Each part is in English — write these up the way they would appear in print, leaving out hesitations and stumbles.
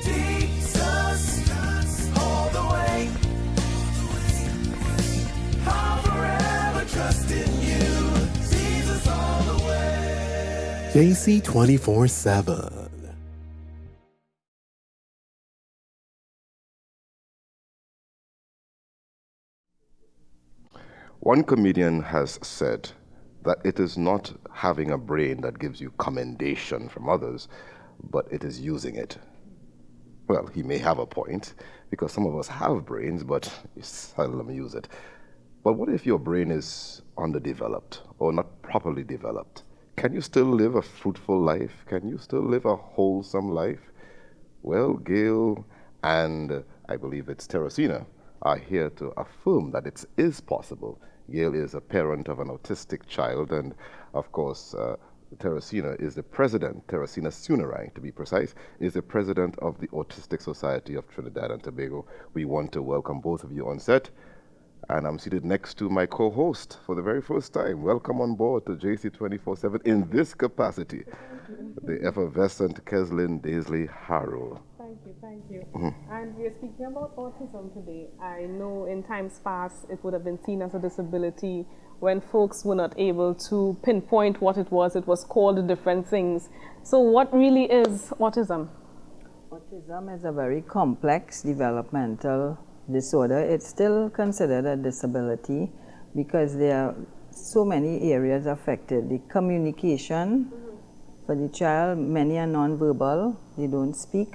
Jesus, all the way. I'll forever trust in you. Jesus, all the way. JC24 One comedian has said that it is not having a brain that gives you commendation from others, but it is using it. Well, he may have a point, because some of us have brains, but you seldom use it. But what if your brain is underdeveloped or not properly developed? Can you still live a fruitful life? Can you still live a wholesome life? Well, Gail and I believe it's Teresina are here to affirm that it is possible. Gail is a parent of an autistic child, and of course, Teresina is the president, Teresina Sunarai to be precise, is the president of the Autistic Society of Trinidad and Tobago. We want to welcome both of you on set, and I'm seated next to my co-host for the very first time. Welcome on board to JC24 in this capacity, the effervescent Keslin Daisley Harrow. Thank you. And we are speaking about autism today. I know in times past it would have been seen as a disability when folks were not able to pinpoint what it was. It was called different things. So what really is autism? Autism is a very complex developmental disorder. It's still considered a disability because there are so many areas affected. The communication for the child, many are non-verbal, they don't speak.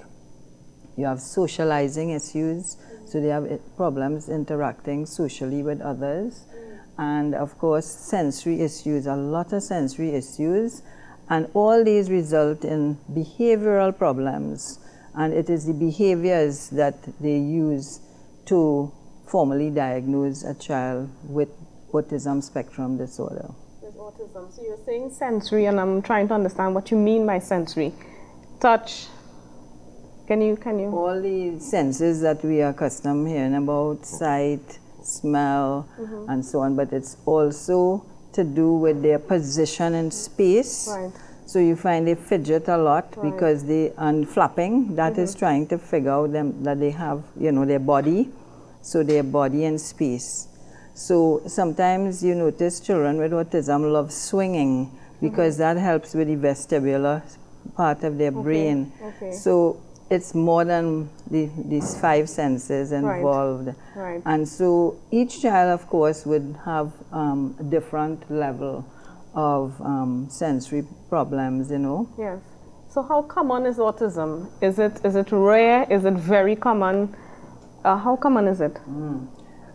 You have socializing issues, so they have problems interacting socially with others. And of course, sensory issues, a lot of sensory issues. And all these result in behavioral problems. And it is the behaviors that they use to formally diagnose a child with autism spectrum disorder. There's autism. So you're saying sensory, and I'm trying to understand what you mean by sensory. Touch. Can you? All the senses that we are accustomed hearing about, sight, smell, and so on, but it's also to do with their position in space. Right. So you find they fidget a lot because they, and flapping, that is trying to figure out that they have, their body, so their body in space. So sometimes you notice children with autism love swinging because that helps with the vestibular part of their brain. Okay. So it's more than these 5 senses involved. Right. And so each child, of course, would have a different level of sensory problems, Yes. So how common is autism? Is it rare? Is it very common? How common is it?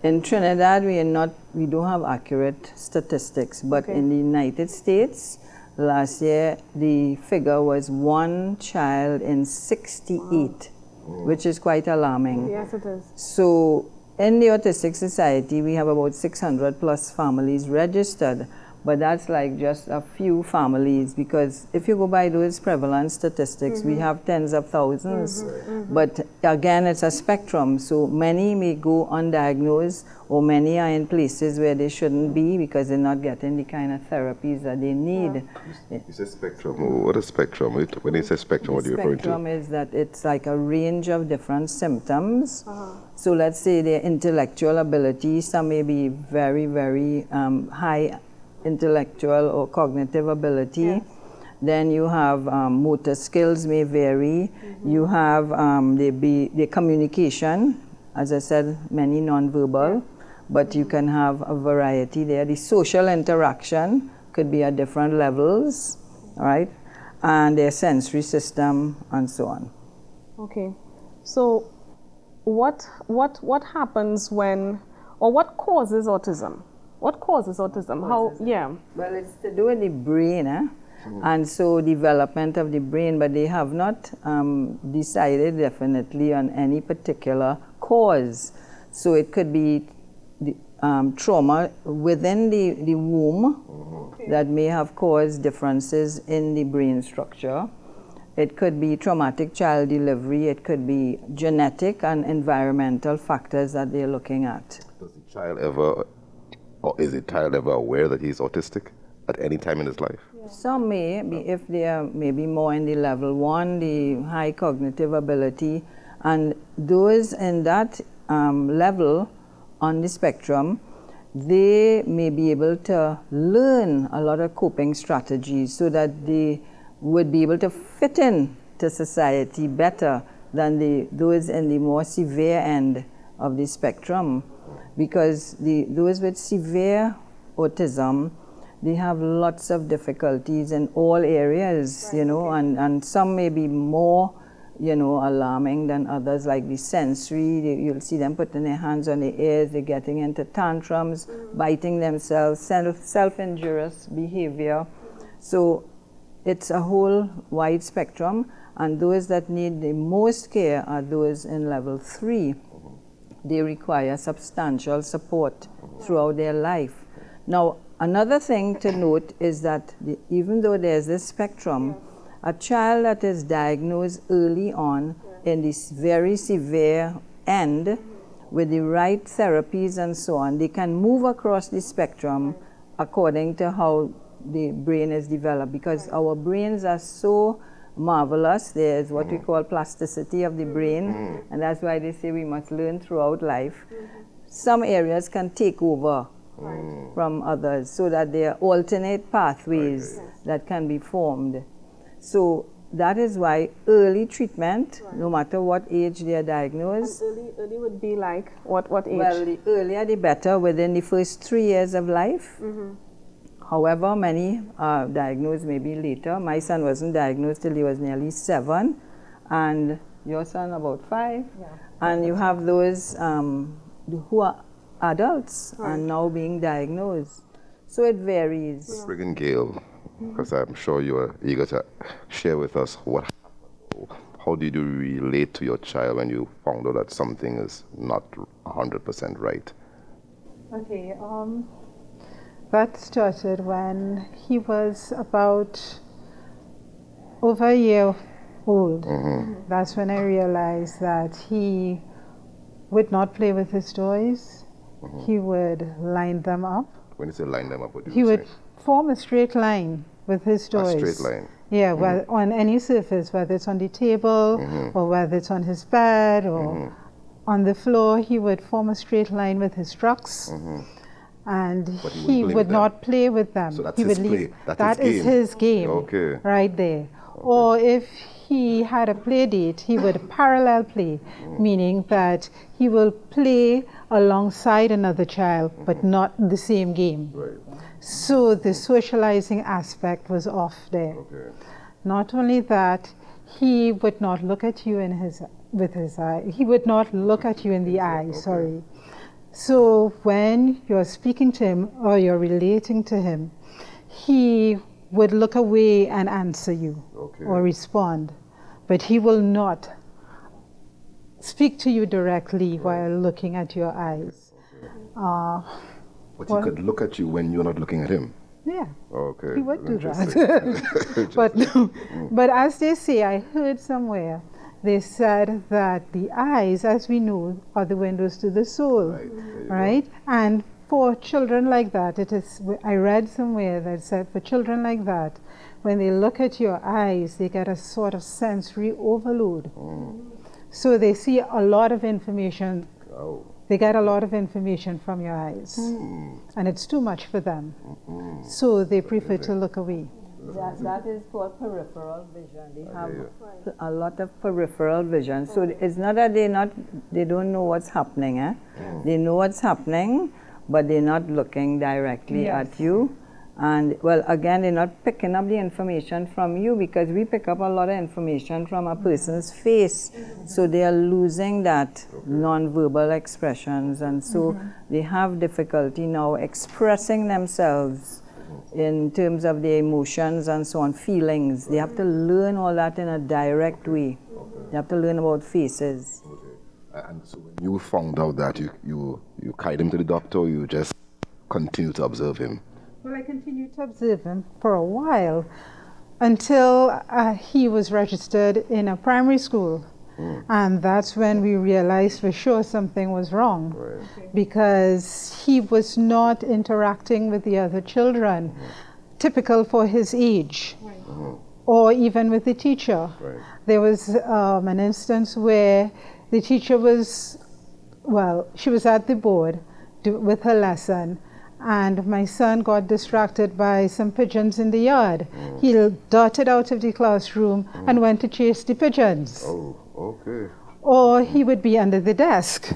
In Trinidad, we don't have accurate statistics, but in the United States, last year, the figure was 1 child in 68, which is quite alarming. Yes, it is. So in the Autistic Society, we have about 600 plus families registered, but that's like just a few families, because if you go by those prevalence statistics, we have tens of thousands. But again, it's a spectrum, so many may go undiagnosed, or many are in places where they shouldn't be because they're not getting the kind of therapies that they need. You say spectrum. What is spectrum? When you say spectrum, what are you referring to? Spectrum is that it's like a range of different symptoms. So let's say their intellectual ability, some may be very, very high intellectual or cognitive ability. Then you have motor skills may vary. You have the communication, as I said, many nonverbal, but you can have a variety there. The social interaction could be at different levels, all right? And their sensory system and so on. Okay. So what happens when, or what causes autism? What causes autism? Well, it's to do with the brain, and so development of the brain, but they have not decided definitely on any particular cause. So it could be the, trauma within the womb that may have caused differences in the brain structure. It could be traumatic child delivery. It could be genetic and environmental factors that they're looking at. Does the child ever, or is the child ever aware that he's autistic at any time in his life? Some may be, if they are maybe more in the level 1, the high cognitive ability, and those in that level on the spectrum, they may be able to learn a lot of coping strategies so that they would be able to fit in to society better than those in the more severe end of the spectrum. Because those with severe autism, they have lots of difficulties in all areas, you know, and some may be more, you know, alarming than others, like the sensory. You'll see them putting their hands on their ears, they're getting into tantrums, biting themselves, self-injurious behavior. So it's a whole wide spectrum, and those that need the most care are those in level 3. They require substantial support throughout their life. Now, another thing to note is that even though there's this spectrum, a child that is diagnosed early on in this very severe end, with the right therapies and so on, they can move across the spectrum according to how the brain is developed, because our brains are so marvelous. There's what we call plasticity of the brain, and that's why they say we must learn throughout life. Some areas can take over from others, so that there are alternate pathways that can be formed. So that is why early treatment, no matter what age they are diagnosed. And early would be like what age? Well, the earlier the better, within the first 3 years of life. However, many are diagnosed maybe later. My son wasn't diagnosed till he was nearly 7, and your son about 5. And you have those who are adults and now being diagnosed. So it varies. Friggin' Gail, because I'm sure you are eager to share with us what happened. How did you relate to your child when you found out that something is not 100% right? Okay, that started when he was about over a year old. That's when I realized that he would not play with his toys. He would line them up. When you say line them up, what do He you would say? form a straight line with his toys. A straight line? Yeah, well, on any surface, whether it's on the table or whether it's on his bed or on the floor, he would form a straight line with his trucks. And he would not play with them. So that's he his would leave. play. That is his game. Okay. Right there. Or if he had a play date, he would parallel play, meaning that he will play alongside another child, but not the same game. So the socializing aspect was off there. Not only that, he would not look at you with his eye. He would not look at you in the eye, sorry. So when you're speaking to him or you're relating to him, he would look away and answer you or respond. But he will not speak to you directly while looking at your eyes. But he could look at you when you're not looking at him. Yeah. Okay. He would do that. But as they say, I heard somewhere, they said that the eyes, as we know, are the windows to the soul, right? And for children like that, it is, I read somewhere that said for children like that, when they look at your eyes, they get a sort of sensory overload. So they see a lot of information. They get a lot of information from your eyes. And it's too much for them. So they prefer to look away. That is called peripheral vision. They have a lot of peripheral vision. So it's not that they don't know what's happening. They know what's happening, but they're not looking directly at you. And well, again, they're not picking up the information from you, because we pick up a lot of information from a person's face. So they are losing that non-verbal expressions, and so they have difficulty now expressing themselves in terms of their emotions and so on, feelings. They have to learn all that in a direct way. They have to learn about faces. And so when you found out that, you carried him to the doctor, or you just continue to observe him? Well, I continued to observe him for a while until he was registered in a primary school. And that's when we realized for sure something was wrong, because he was not interacting with the other children. typical for his age, or even with the teacher. Right. There was an instance where the teacher was, well, she was at the board with her lesson, and my son got distracted by some pigeons in the yard. He darted out of the classroom and went to chase the pigeons. Oh, okay. Or he would be under the desk.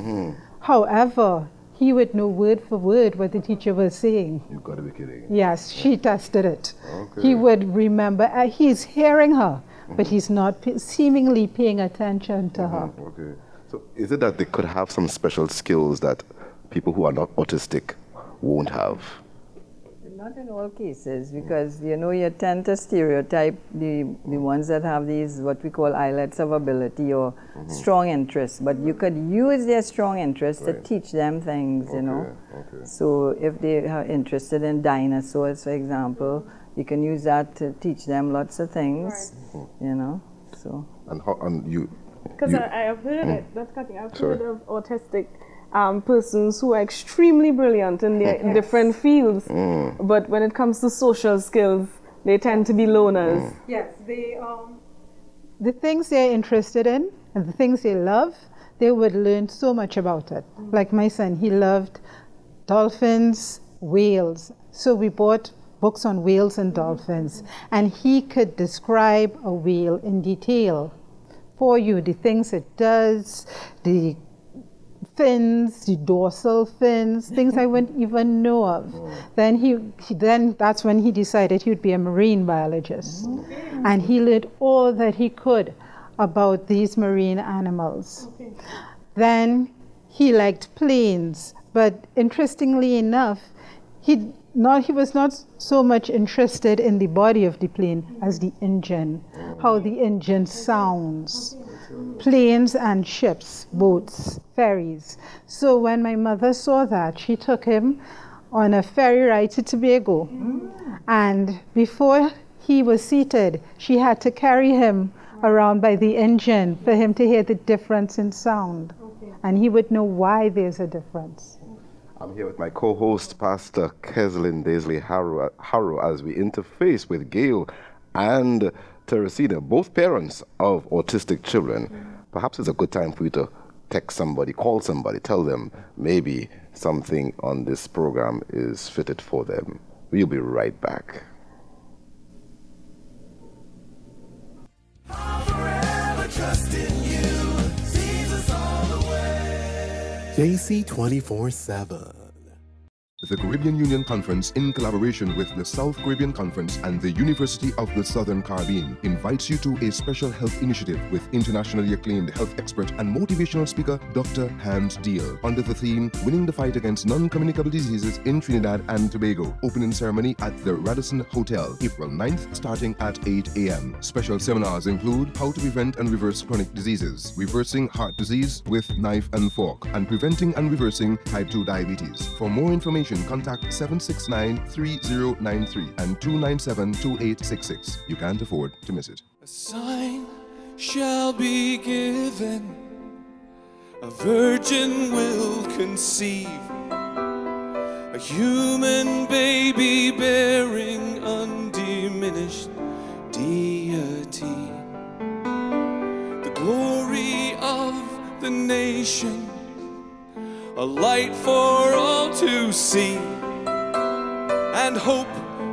However, he would know word for word what the teacher was saying. You've got to be kidding. Yes, she tested it. Okay. He would remember, he's hearing her, but he's not seemingly paying attention to her. Okay. So is it that they could have some special skills that people who are not autistic won't have? Not in all cases, because you tend to stereotype the ones that have these what we call islets of ability or strong interests, but you could use their strong interests to teach them things, Okay. So if they are interested in dinosaurs, for example, you can use that to teach them lots of things, so. And you... Because I have heard it, that's cutting. I've Sorry. heard of autistic persons who are extremely brilliant in their different fields, but when it comes to social skills, they tend to be loners. Yes, the things they're interested in and the things they love, they would learn so much about it. Like my son, he loved dolphins, whales. So we bought books on whales and dolphins, and he could describe a whale in detail for you, the things it does, the fins, the dorsal fins, things I wouldn't even know of. Then that's when he decided he would be a marine biologist. And he learned all that he could about these marine animals. Then he liked planes, but interestingly enough, he was not so much interested in the body of the plane as the engine, how the engine sounds. Planes and ships, boats, ferries. So when my mother saw that, she took him on a ferry ride to Tobago. And before he was seated, she had to carry him around by the engine for him to hear the difference in sound. And he would know why there's a difference. I'm here with my co-host, Pastor Keslin Daisley Harrow, as we interface with Gail and Teresina, both parents of autistic children. Perhaps it's a good time for you to text somebody, call somebody, tell them maybe something on this program is fitted for them. We'll be right back. I'll forever trust in you. Jesus all the way. JC24/7. The Caribbean Union Conference, in collaboration with the South Caribbean Conference and the University of the Southern Caribbean, invites you to a special health initiative with internationally acclaimed health expert and motivational speaker Dr. Hans Deal under the theme Winning the Fight Against Non-Communicable Diseases in Trinidad and Tobago. Opening ceremony at the Radisson Hotel, April 9th, starting at 8 a.m. Special seminars include how to prevent and reverse chronic diseases, reversing heart disease with knife and fork, and preventing and reversing type 2 diabetes. For more information, contact 769-3093 and 297-2866. You can't afford to miss it. A sign shall be given, a virgin will conceive, a human baby bearing undiminished deity. The glory of the nation, a light for all to see, and hope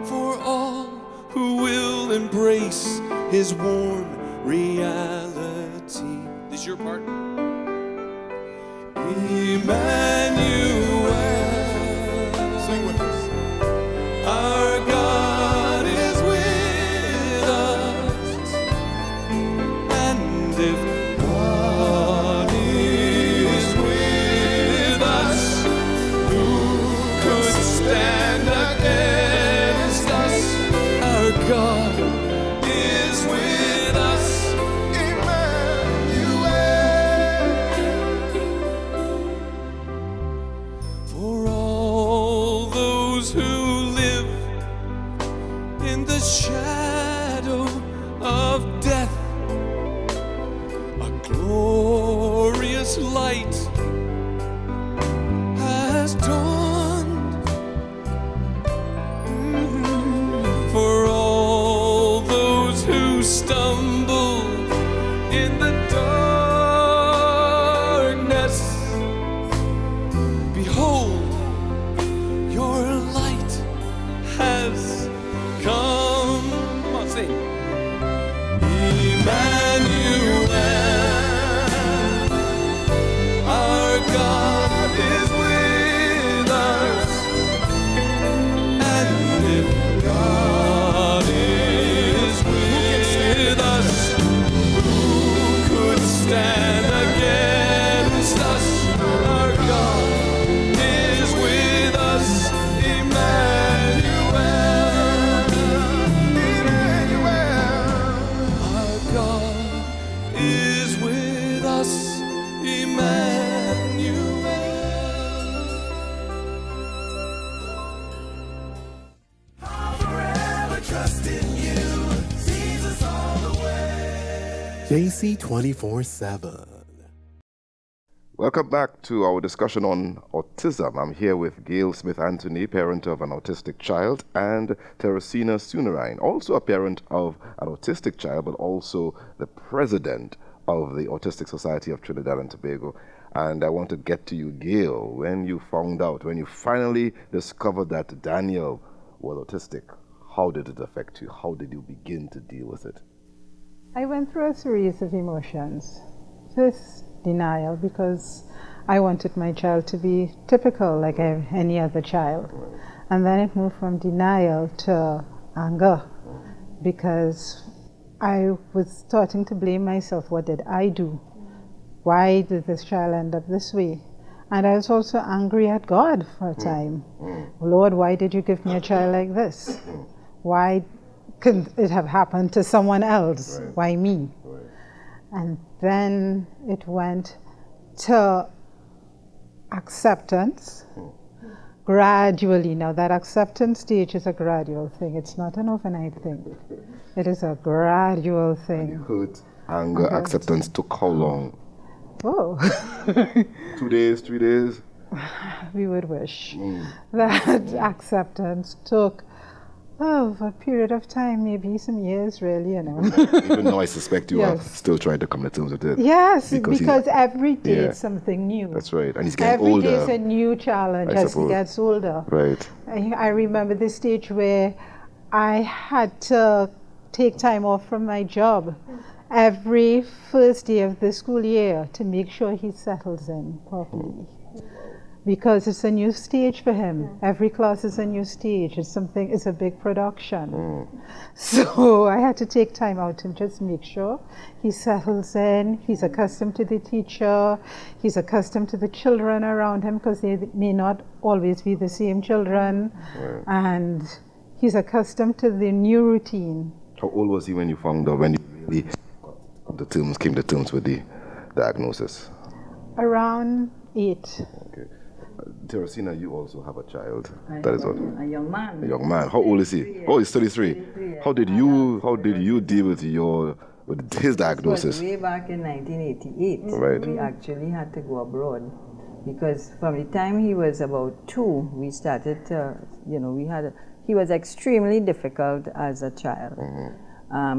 for all who will embrace his warm reality. This is your part. Emmanuel, sing with us. Our God is with us, and if God is with us, who could stand against us? Our God is with us, Emmanuel. For all those who live in the shadow of death, a glorious light has dawned. Emmanuel, our God is with us. And if God is with us, who could stand against us? Our God is with us. Emmanuel, our God is with us. Emmanuel. JC24/7. Welcome back to our discussion on autism. I'm here with Gail Smith Anthony, parent of an autistic child, and Teresina Sunarine, also a parent of an autistic child, but also the president of the Autistic Society of Trinidad and Tobago. And I want to get to you, Gail, when you found out, when you finally discovered that Daniel was autistic, how did it affect you? How did you begin to deal with it? I went through a series of emotions. First, denial, because I wanted my child to be typical like any other child. And then it moved from denial to anger, because I was starting to blame myself. What did I do? Why did this child end up this way? And I was also angry at God for a time. Lord, why did you give me a child like this? Why couldn't it have happened to someone else? Right. Why me? Right. And then it went to acceptance gradually. Now that acceptance stage is a gradual thing. It's not an overnight thing. It is a gradual thing. Hurt, anger, Okay. acceptance took how long? Oh, 2 days, 3 days? we would wish that acceptance took a period of time, maybe some years, really, you know. Even though I suspect you are Yes. still trying to come to terms with it. Yes, Because because he's- every day yeah. it's something new. That's right. And he's getting Every older. day is a new challenge I as he suppose. gets older. Right. I remember the stage where I had to take time off from my job every first day of the school year to make sure he settles in properly. Because it's a new stage for him. Every class is a new stage. It's a big production. So I had to take time out to just make sure he settles in, he's accustomed to the teacher, he's accustomed to the children around him, because they may not always be the same children, and he's accustomed to the new routine. How old was he when you found out, when you really came to terms with the diagnosis? Around 8. Okay. Teresina, you also have a child. That is what? A young man. A young man. How old is he? Oh, he's 33. How did you deal with his diagnosis? Way back in 1988, Right. we actually had to go abroad, because from the time he was about 2, we started to, he was extremely difficult as a child.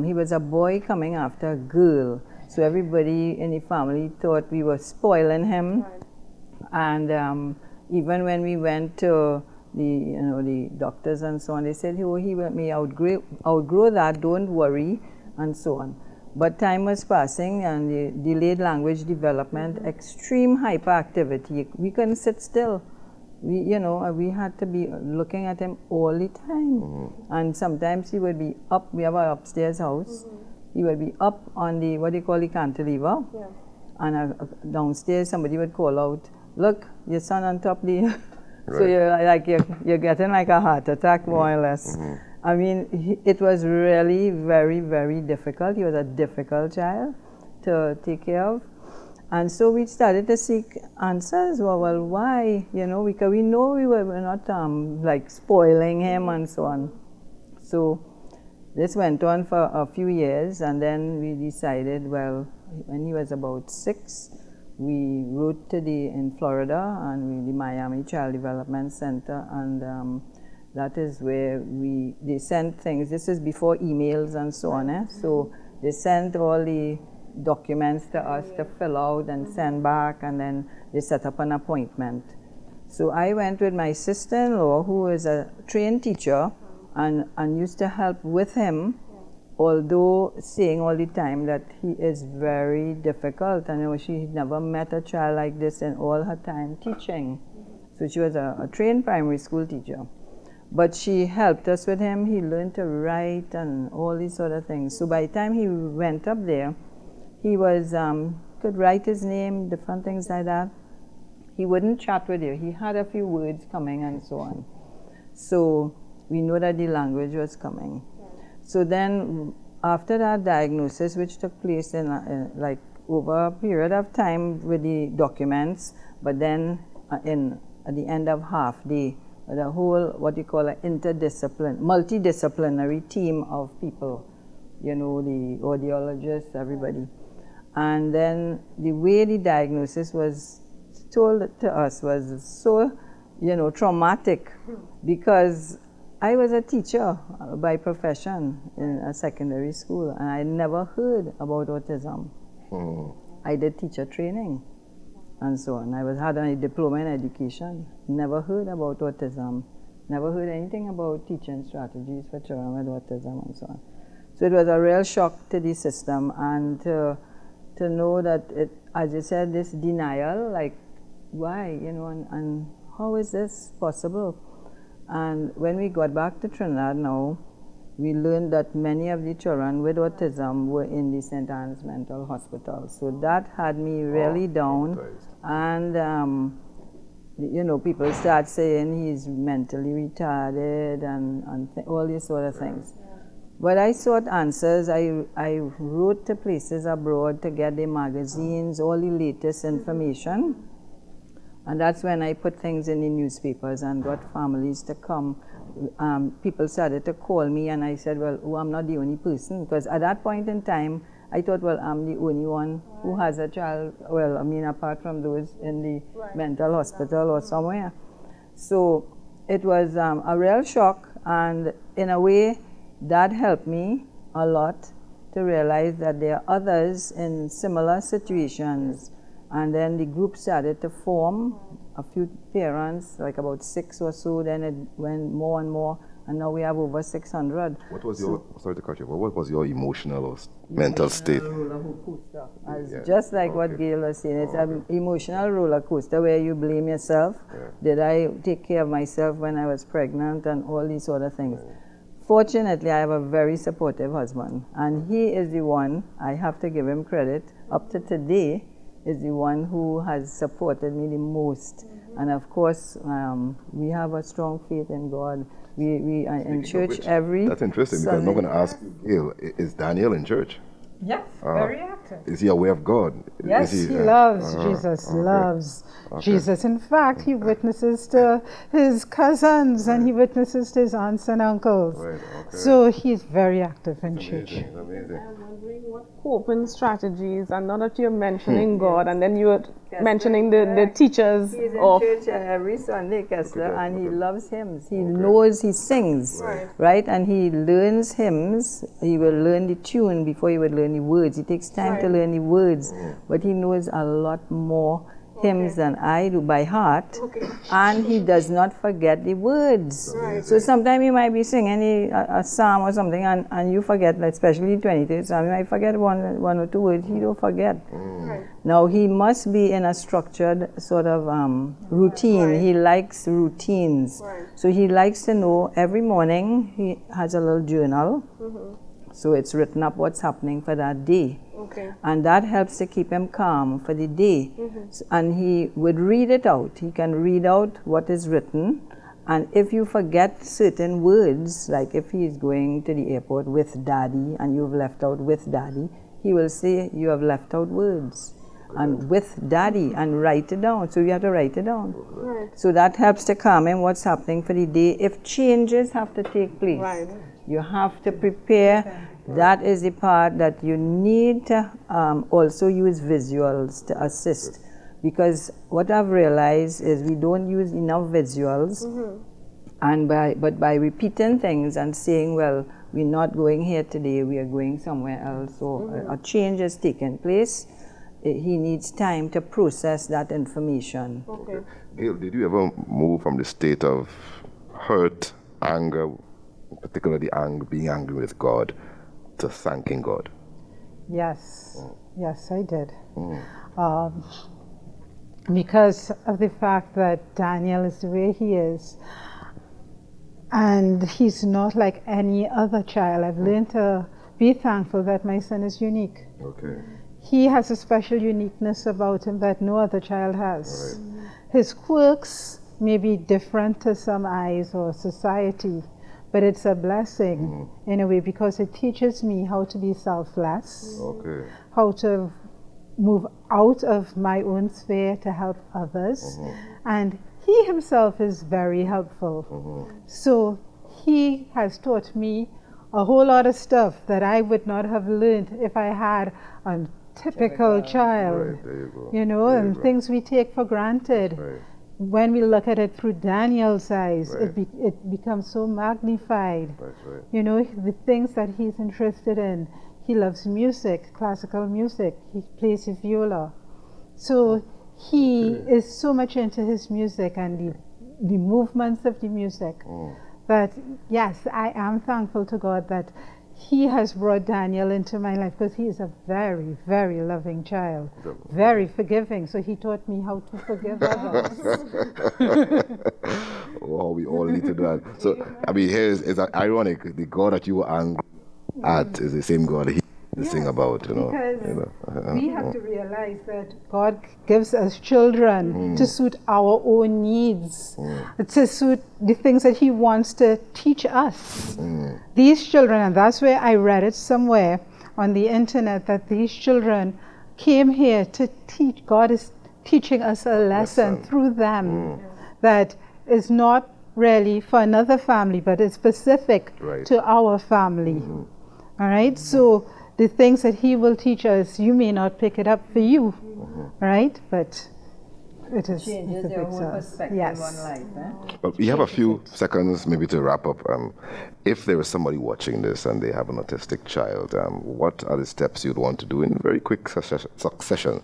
He was a boy coming after a girl, so everybody in the family thought we were spoiling him. And even when we went to the doctors and so on, they said, oh, he may outgrow that, don't worry, and so on. But time was passing, and the delayed language development, extreme hyperactivity. We couldn't sit still. We had to be looking at him all the time. And sometimes he would be up, we have an upstairs house, he would be up on the, what they call the cantilever, and downstairs somebody would call out, look, your son on top the... So you're getting like a heart attack, more or less. I mean, it was really very, very difficult. He was a difficult child to take care of. And so we started to seek answers. Well, why? Because we know we were not like spoiling him and so on. So this went on for a few years, and then we decided, well, when he was about 6, we wrote in Florida, and the Miami Child Development Center, and that is where they sent things. This is before emails and so on. So they sent all the documents to us to fill out and send back, and then they set up an appointment. So I went with my sister-in-law, who is a trained teacher and used to help with him although saying all the time that he is very difficult, and she never met a child like this in all her time teaching. So she was a trained primary school teacher. But she helped us with him. He learned to write and all these sort of things. So by the time he went up there, he was could write his name, different things like that. He wouldn't chat with you. He had a few words coming and so on. So we know that the language was coming. So then after that diagnosis, which took place in like over a period of time with the documents, but then at the end of half day, the whole, what you call an multidisciplinary team of people, you know, the audiologists, everybody. And then the way the diagnosis was told to us was so, you know, traumatic, because I was a teacher by profession in a secondary school, and I never heard about autism. I did teacher training and so on. I had a diploma in education, never heard about autism, never heard anything about teaching strategies for children with autism and so on. So it was a real shock to the system, and to know that it, as you said, this denial, like why, you know, and how is this possible? And when we got back to Trinidad now, we learned that many of the children with autism were in the St. Anne's Mental Hospital. So that had me really down. And, you know, people start saying he's mentally retarded and all these sort of things. But I sought answers. I wrote to places abroad to get the magazines, all the latest information. And that's when I put things in the newspapers and got families to come. People started to call me, and I said, well, I'm not the only person, because at that point in time, I thought, well, I'm the only one who has a child, well, I mean, apart from those in the mental hospital or somewhere. So it was a real shock, and in a way, that helped me a lot to realize that there are others in similar situations. And then the group started to form, a few parents, like about 6 or so, then it went more and more, and now we have over 600. What was your, sorry to cut you, but what was your emotional or mental state? Just like what Gail was saying, it's an emotional roller coaster where you blame yourself. Did I take care of myself when I was pregnant and all these sort of things? Fortunately, I have a very supportive husband, and he is the one, I have to give him credit, up to today, is the one who has supported me the most. And of course, we have a strong faith in God. We are in church every That's interesting, because I'm not going to ask you, Gail, is Daniel in church? Yes, very active. Is he aware of God? Yes, is he loves Jesus, loves Jesus. In fact, he witnesses to his cousins and he witnesses to his aunts and uncles. So he's very active in church. Amazing. I'm wondering what coping strategies, and now that you're mentioning God, and then you're mentioning the teachers He's in of... church every Sunday, Kessler, and he loves hymns. He knows, he sings, right? And he learns hymns. He will learn the tune before he would learn the words. It takes time to learn the words, but he knows a lot more hymns than I do by heart, and he does not forget the words. So sometimes you might be singing a psalm or something, and you forget, like especially 23rd Psalm, you might forget one or two words. He don't forget. Now he must be in a structured sort of routine. He likes routines, so he likes to know every morning. He has a little journal. So it's written up what's happening for that day. And that helps to keep him calm for the day. And he would read it out. He can read out what is written. And if you forget certain words, like if he is going to the airport with daddy and you've left out with daddy, he will say you have left out words. And with daddy, and write it down. So you have to write it down. So that helps to calm him what's happening for the day. If changes have to take place, you have to prepare. That is the part that you need to also use visuals to assist. Because what I've realized is we don't use enough visuals. And but by repeating things and saying, well, we're not going here today, we are going somewhere else, or a change has taken place, he needs time to process that information. Gail, did you ever move from the state of hurt, anger, particularly being angry with God, to thanking God? Yes, yes, I did. Because of the fact that Daniel is the way he is, and he's not like any other child. I've learned to be thankful that my son is unique. Okay. He has a special uniqueness about him that no other child has. His quirks may be different to some eyes or society, but it's a blessing in a way because it teaches me how to be selfless, Okay. how to move out of my own sphere to help others. And he himself is very helpful. So he has taught me a whole lot of stuff that I would not have learned if I had a typical child. Right, there you go. You know, There you and go. things we take for granted. Right. When we look at it through Daniel's eyes, Right. it becomes so magnified. Right, right. You know, the things that he's interested in. He loves music, classical music. He plays the viola. So he is so much into his music and the movements of the music that, yes, I am thankful to God that he has brought Daniel into my life because he is a very, very loving child, very forgiving. So he taught me how to forgive others. Oh, we all need to do that. So, I mean, it's ironic. The God that you were angry at is the same God he is sing about, you know. Because we have to realize that God gives us children to suit our own needs, to suit the things that he wants to teach us. These children, and that's where I read it somewhere on the internet, that these children came here to teach. God is teaching us a lesson through them that is not really for another family, but it's specific to our family. All right? So the things that he will teach us, you may not pick it up for you, right? But it is Changes your whole perspective on life. But we have a few seconds maybe to wrap up. If there is somebody watching this and they have an autistic child, what are the steps you'd want to do in very quick succession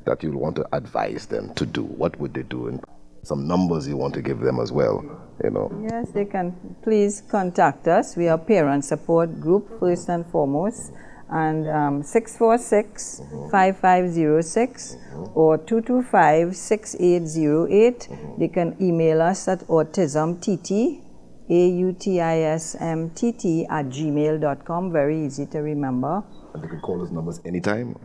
that you'd want to advise them to do? What would they do? And some numbers you want to give them as well, you know. Yes, they can please contact us. We are parent support group first and foremost, and 646-5506 or 225-6808. They can email us at autismtt, autismtt@gmail.com. Very easy to remember. And they can call those numbers anytime?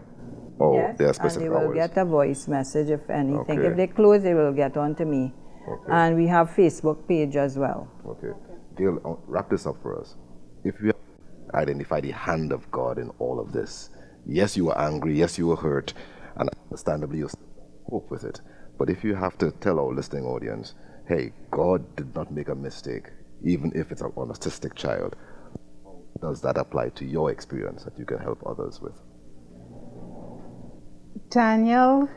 Oh, Yes, there are and specific they will hours. get a voice message if anything. Okay. If they close, they will get on to me. Okay. And we have Facebook page as well. Okay. Gail, wrap this up for us. If you identify the hand of God in all of this, yes, you were angry, yes, you were hurt, and understandably you cope with it. But if you have to tell our listening audience, hey, God did not make a mistake, even if it's an autistic child, does that apply to your experience that you can help others with? Daniel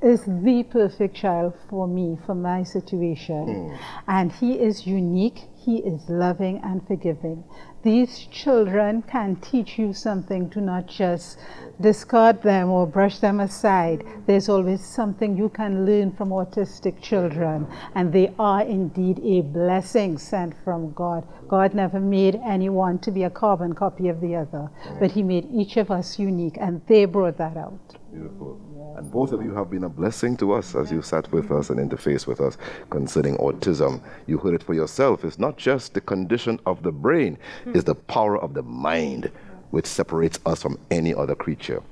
is the perfect child for me, for my situation. And he is unique, he is loving and forgiving. These children can teach you something. Do not just discard them or brush them aside. There's always something you can learn from autistic children, and they are indeed a blessing sent from God. God never made anyone to be a carbon copy of the other, but he made each of us unique, and they brought that out. Beautiful. And both of you have been a blessing to us as you sat with us and interfaced with us concerning autism. You heard it for yourself. It's not just the condition of the brain, it's the power of the mind which separates us from any other creature.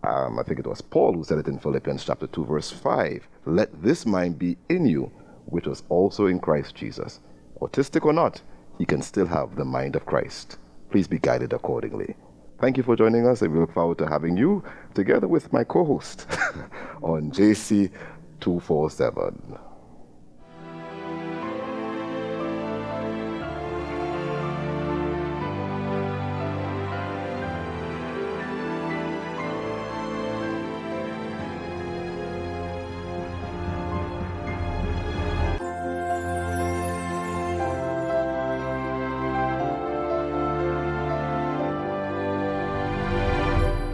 I think it was Paul who said it in Philippians chapter 2, verse 5. Let this mind be in you, which was also in Christ Jesus. Autistic or not, he can still have the mind of Christ. Please be guided accordingly. Thank you for joining us, and we look forward to having you together with my co-host on JC24.